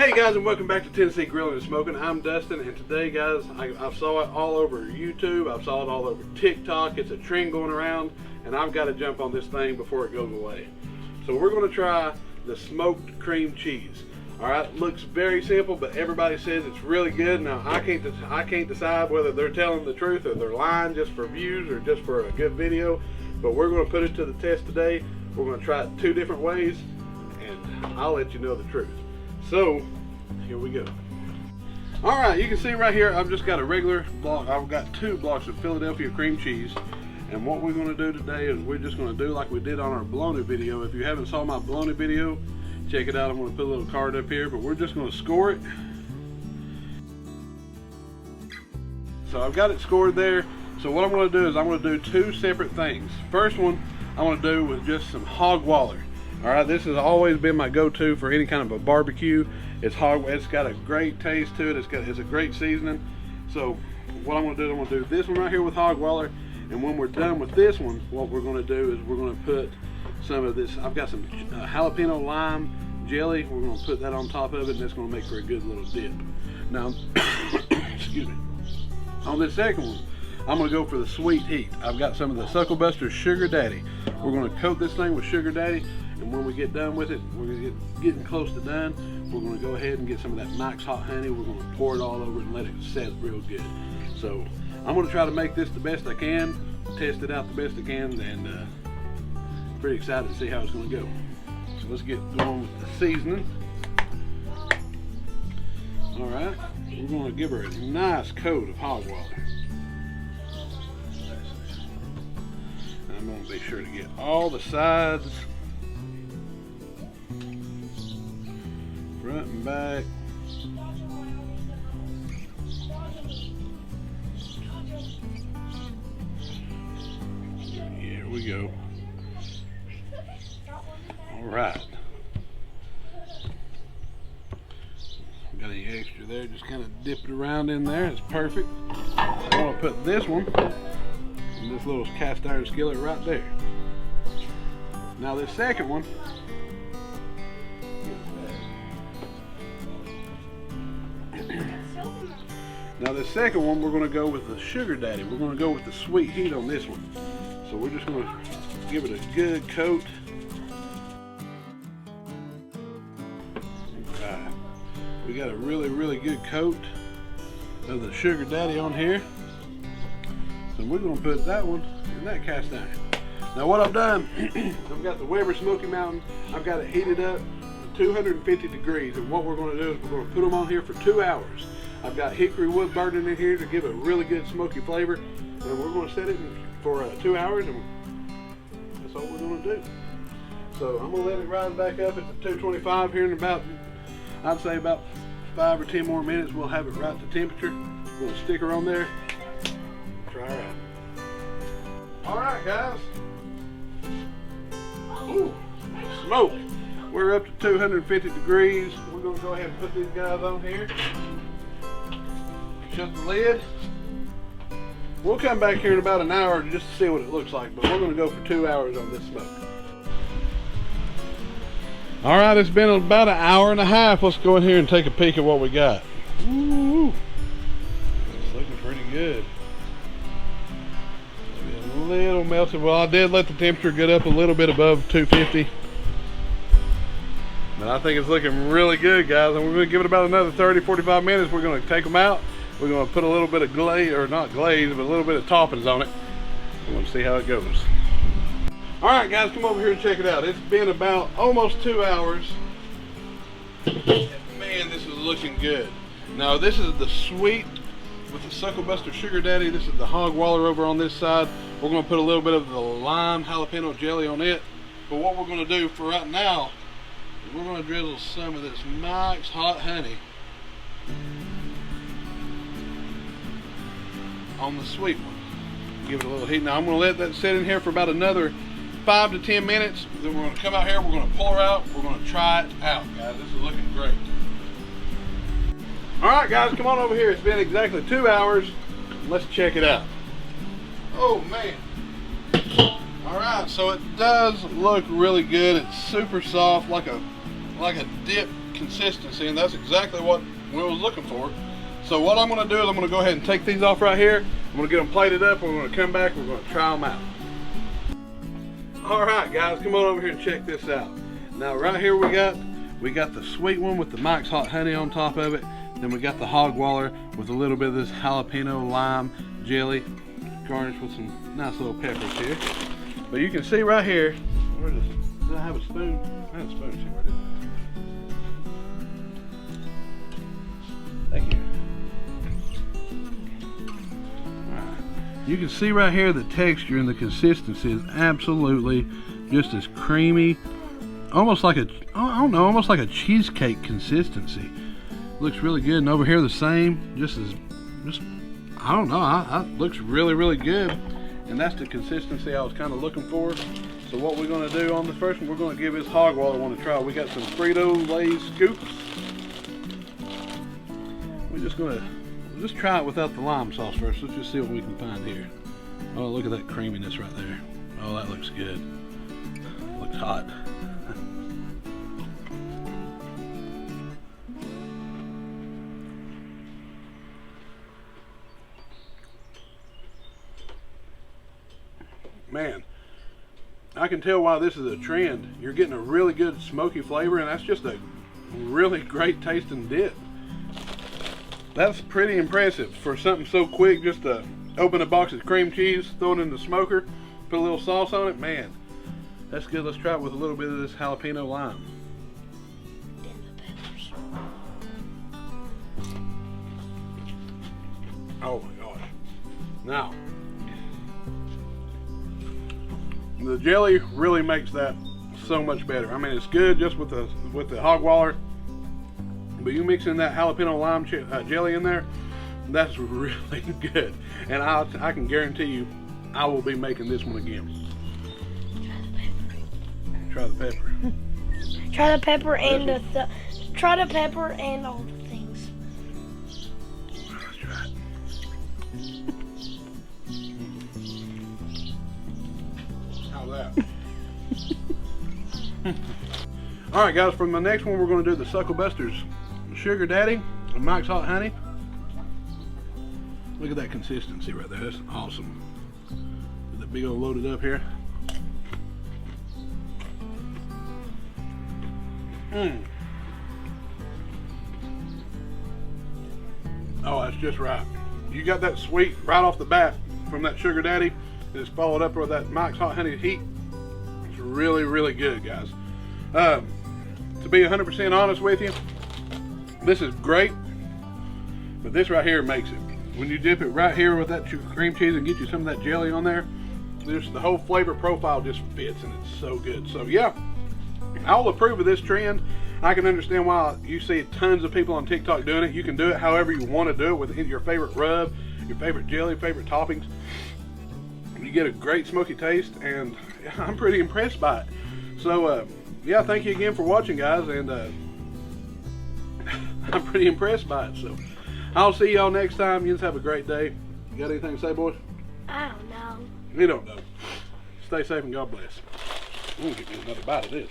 Hey guys, and welcome back to Tennessee Grilling and Smoking. I'm Dustin, and today guys, I saw it all over YouTube, I saw it all over TikTok. It's a trend going around, and I've got to jump on this thing before it goes away. So we're going to try the smoked cream cheese. Alright, looks very simple, but everybody says it's really good. Now I can't decide whether they're telling the truth or they're lying just for views or just for a good video, but we're going to put it to the test today. We're going to try it 2 different ways, and I'll let you know the truth. So, here we go. Alright, you can see right here, I've just got a regular block. I've got 2 blocks of Philadelphia cream cheese. And what we're going to do today is we're just going to do like we did on our bologna video. If you haven't saw my bologna video, check it out. I'm going to put a little card up here, but we're just going to score it. So I've got it scored there. So what I'm going to do is I'm going to do 2 separate things. First one I'm going to do with just some hog waller. Alright, this has always been my go-to for any kind of a barbecue. It's got a great taste to it. It's a great seasoning. So what I'm going to do is I'm going to do this one right here with hog waller. And when we're done with this one, what we're going to do is we're going to put some of this. I've got some jalapeno lime jelly. We're going to put that on top of it, and that's going to make for a good little dip. Now, excuse me. On this second one, I'm going to go for the sweet heat. I've got some of the Suckle Buster Sugar Daddy. We're going to coat this thing with Sugar Daddy, and when we get done with it, we're going to getting close to done. We're going to go ahead and get some of that Mike's Hot Honey. We're going to pour it all over it and let it set real good. So I'm going to try to make this the best I can, test it out the best I can, and pretty excited to see how it's going to go. So let's get going with the seasoning. All right, we're going to give her a nice coat of hog water. I'm going to be sure to get all the sides, front and back. Here we go. All right. Got any extra there? Just kind of dip it around in there. It's perfect. I'm going to put this one in this little cast iron skillet right there. Now this second one, we're going to go with the Sugar Daddy. We're going to go with the sweet heat on this one. So we're just going to give it a good coat. Alright. We got a really good coat of the Sugar Daddy on here. So we're going to put that one in that cast iron. Now what I've done, I've got the Weber Smoky Mountain. I've got it heated up to 250 degrees. And what we're going to do is we're going to put them on here for 2 hours. I've got hickory wood burning in here to give a really good smoky flavor. And we're going to set it for 2 hours, and that's all we're going to do. So I'm going to let it rise back up at the 225 here in about, I'd say about 5 or 10 more minutes. We'll have it right to temperature. We're going to stick her on there. Try her out. All right, guys. Ooh, smoke. We're up to 250 degrees. We're going to go ahead and put these guys on here. Shut the lid. We'll come back here in about an hour just to see what it looks like, but we're going to go for 2 hours on this smoke. All right, it's been about an hour and a half. Let's go in here and take a peek at what we got. Ooh, it's looking pretty good. A little melted. Well, I did let the temperature get up a little bit above 250. But I think it's looking really good, guys. And we're going to give it about another 30-45 minutes. We're going to take them out. We're going to put a little bit of glaze, or not glaze, but a little bit of toppings on it. We're going to see how it goes. All right, guys, come over here and check it out. It's been about almost 2 hours. Man, this is looking good. Now, this is the sweet with the Suckle Buster Sugar Daddy. This is the hog waller over on this side. We're going to put a little bit of the lime jalapeno jelly on it. But what we're going to do for right now is we're going to drizzle some of this Mike's Hot Honey on the sweet one. Give it a little heat. Now I'm going to let that sit in here for about another 5 to 10 minutes. Then we're going to come out here, we're going to pour her out, we're going to try it out, guys. This is looking great. Alright, guys, come on over here. It's been exactly 2 hours. Let's check it out. Oh man. Alright, so it does look really good. It's super soft, like a dip consistency, and that's exactly what we was looking for. So what I'm going to do is I'm going to go ahead and take these off right here. I'm going to get them plated up. We're going to come back. We're going to try them out. All right, guys, come on over here and check this out. Now, right here we got the sweet one with the Mike's Hot Honey on top of it. Then we got the hog waller with a little bit of this jalapeno lime jelly, garnished with some nice little peppers here. But you can see right here, where does I have a spoon? I have a spoon here. Where did it? Thank you. You can see right here the texture and the consistency is absolutely just as creamy, almost like a, I don't know, almost like a cheesecake consistency. Looks really good. And over here the same, just I don't know, looks really good. And that's the consistency I was kind of looking for. So what we're going to do on the first one, we're going to give this hog waller one a try. We got some Frito-Lay scoops. We're just going to just try it without the lime sauce first. Let's just see what we can find here. Oh, look at that creaminess right there. Oh, that looks good. Looks hot. Man, I can tell why this is a trend. You're getting a really good smoky flavor, and that's just a really great tasting dip. That's pretty impressive for something so quick. Just to open a box of cream cheese, throw it in the smoker, put a little sauce on it. Man, that's good. Let's try it with a little bit of this jalapeno lime. Oh my gosh. Now, the jelly really makes that so much better. I mean, it's good just with the hog waller, but you mix in that jalapeno lime jelly in there, that's really good. And I can guarantee you, I will be making this one again. Try the pepper. Try the pepper and try the pepper and all the things. Let's try it. How's that? All right, guys. For the next one, we're going to do the Suckle Busters Sugar Daddy and Mike's Hot Honey. Look at that consistency right there. That's awesome. Get that big old loaded up here. Oh, that's just right. You got that sweet right off the bat from that Sugar Daddy. It's followed up with that Mike's Hot Honey heat. It's really good, guys. To be 100% honest with you, this is great, but this right here makes it. When you dip it right here with that cream cheese and get you some of that jelly on there, the whole flavor profile just fits, and it's so good. So yeah, I'll approve of this trend. I can understand why you see tons of people on TikTok doing it. You can do it however you want to do it, with your favorite rub, your favorite jelly, favorite toppings. You get a great smoky taste, and I'm pretty impressed by it. So yeah, thank you again for watching, guys, and I'm pretty impressed by it. So I'll see y'all next time. You just have a great day. You got anything to say, boys? I don't know. You don't know. Stay safe and God bless. I'm gonna get me another bite of this.